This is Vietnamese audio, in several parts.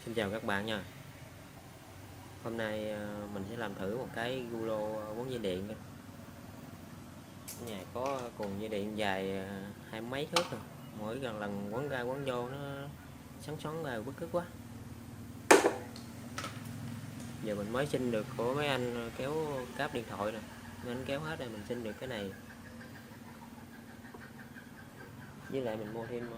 Xin chào các bạn nha. Hôm nay mình sẽ làm thử một cái gu lô quấn dây điện. Nhà có cuộn dây điện dài hai mấy thước rồi. Mỗi lần quấn ra quấn vô nó xoắn xoắn ra bức cực quá. Giờ mình mới xin được của mấy anh kéo cáp điện thoại nè. Nên anh kéo hết rồi mình xin được cái này. Với lại mình mua thêm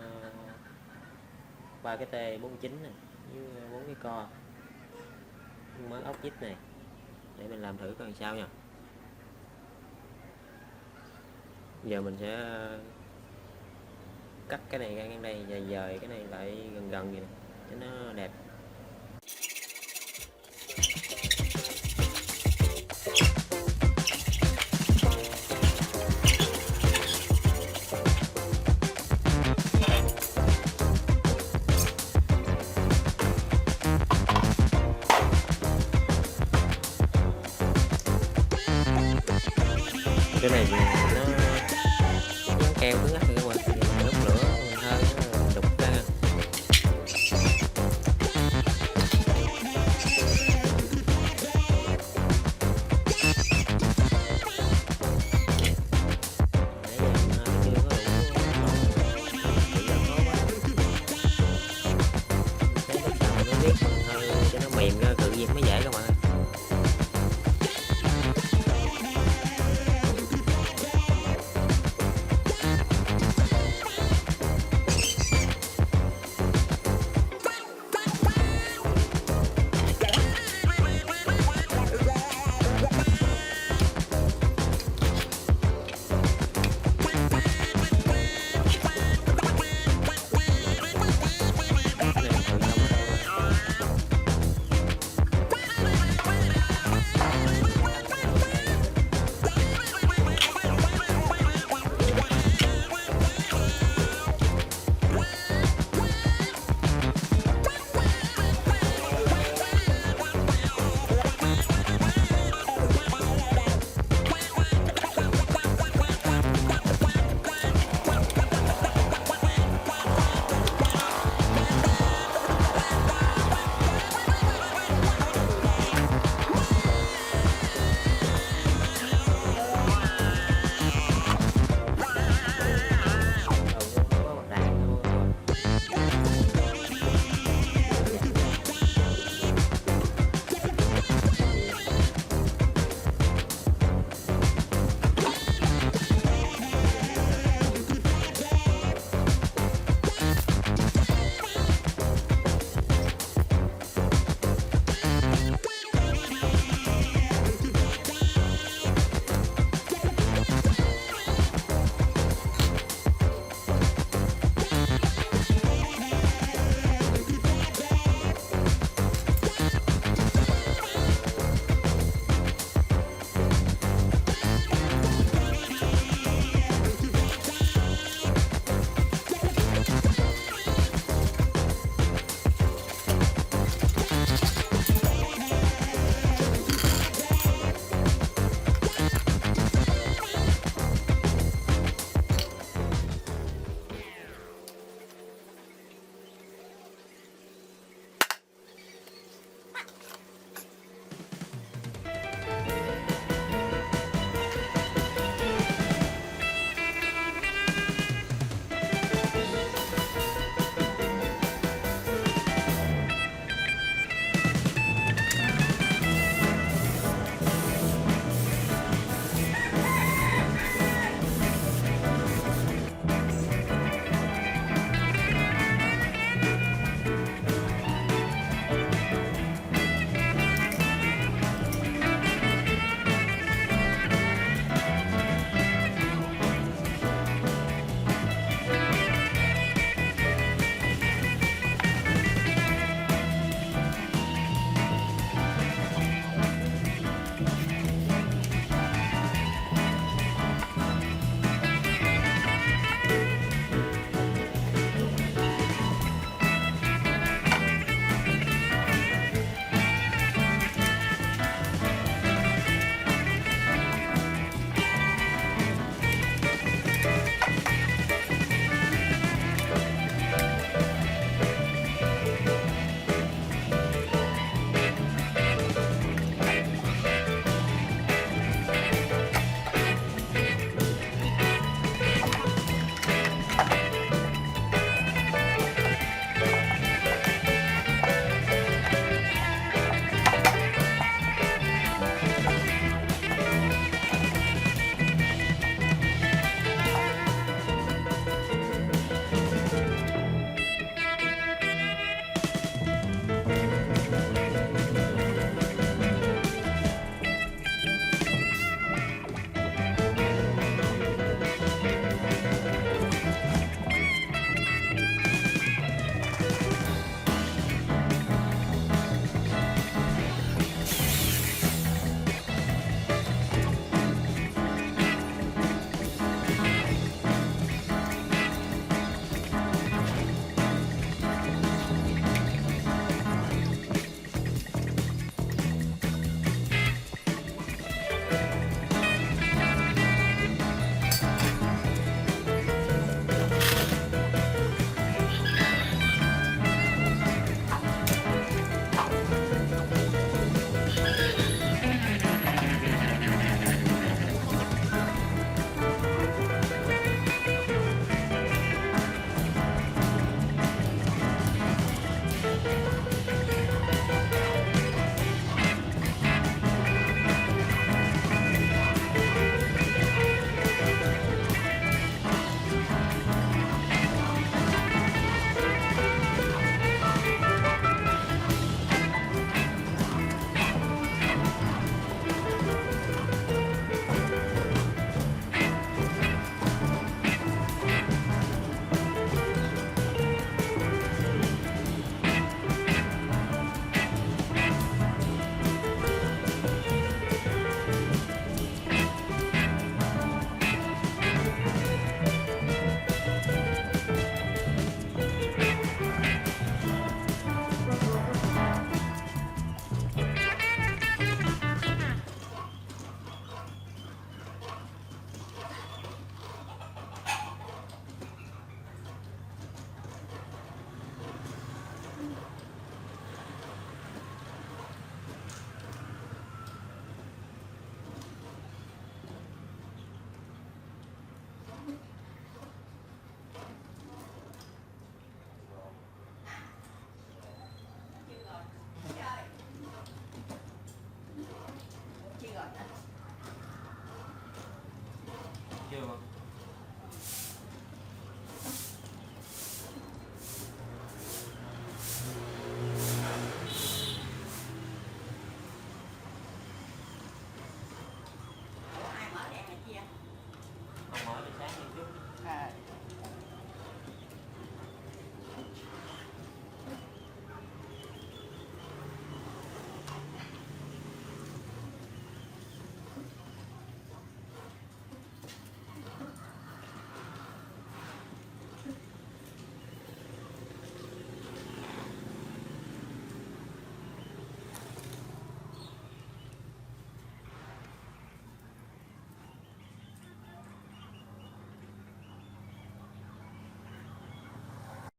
3 cái T49 này với 4 cái co. Mới ốc vít này. Để mình làm thử coi làm sao nha. Giờ mình sẽ cắt cái này ra ngang đây và dời cái này lại gần gần vậy nè cho nó đẹp. Cái này nó dán keo cứng